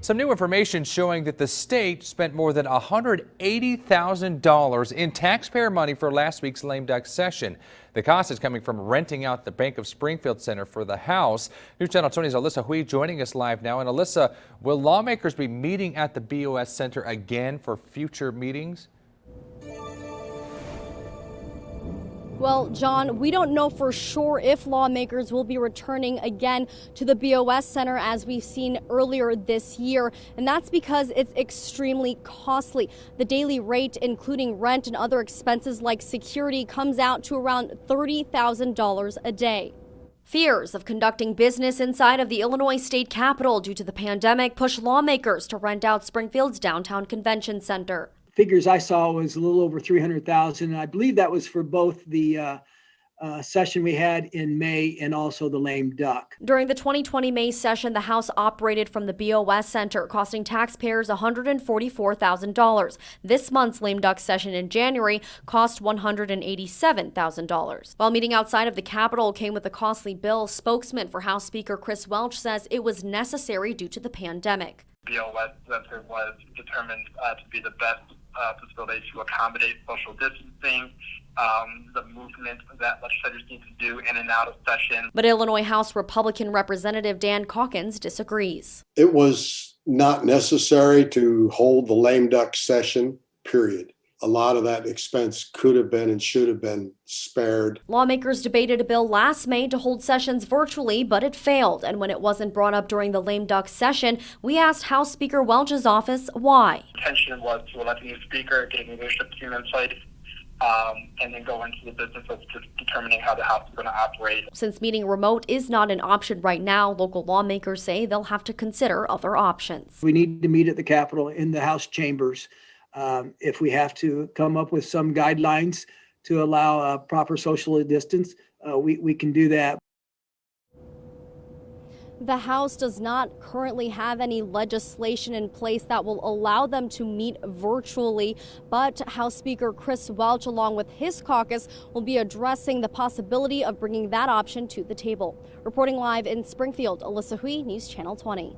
Some new information showing that the state spent more than $180,000 in taxpayer money for last week's lame duck session. The cost is coming from renting out the Bank of Springfield Center for the House. News Channel 20's Alyssa Hui joining us live now. And Alyssa, will lawmakers be meeting at the BOS Center again for future meetings? Well, John, we don't know for sure if lawmakers will be returning again to the BOS Center as we've seen earlier this year. And that's because it's extremely costly. The daily rate, including rent and other expenses like security, comes out to around $30,000 a day. Fears of conducting business inside of the Illinois state capitol due to the pandemic push lawmakers to rent out Springfield's downtown convention center. Figures I saw was a little over 300,000. And I believe that was for both the session we had in May and also the lame duck. During the 2020 May session, the House operated from the BOS Center, costing taxpayers $144,000. This month's lame duck session in January cost $187,000. While meeting outside of the Capitol came with a costly bill, spokesman for House Speaker Chris Welch says it was necessary due to the pandemic. BOS Center was determined to be the best facility to accommodate social distancing, the movement that legislators need to do in and out of session. But Illinois House Republican Representative Dan Calkins disagrees. It was not necessary to hold the lame duck session, period. A lot of that expense could have been and should have been spared. Lawmakers debated a bill last May to hold sessions virtually, but it failed. And when it wasn't brought up during the lame duck session, we asked House Speaker Welch's office why. The intention was to elect a new speaker, get a leadership team in place, and then go into the business of determining how the House is going to operate. Since meeting remote is not an option right now, local lawmakers say they'll have to consider other options. We need to meet at the Capitol in the House chambers. If we have to come up with some guidelines to allow proper social distance, we can do that. The House does not currently have any legislation in place that will allow them to meet virtually, but House Speaker Chris Welch, along with his caucus, will be addressing the possibility of bringing that option to the table. Reporting live in Springfield, Alyssa Hui, News Channel 20.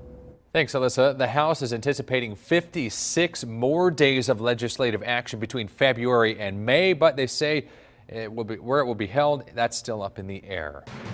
Thanks, Alyssa. The House is anticipating 56 more days of legislative action between February and May, but they say where it will be held, that's still up in the air.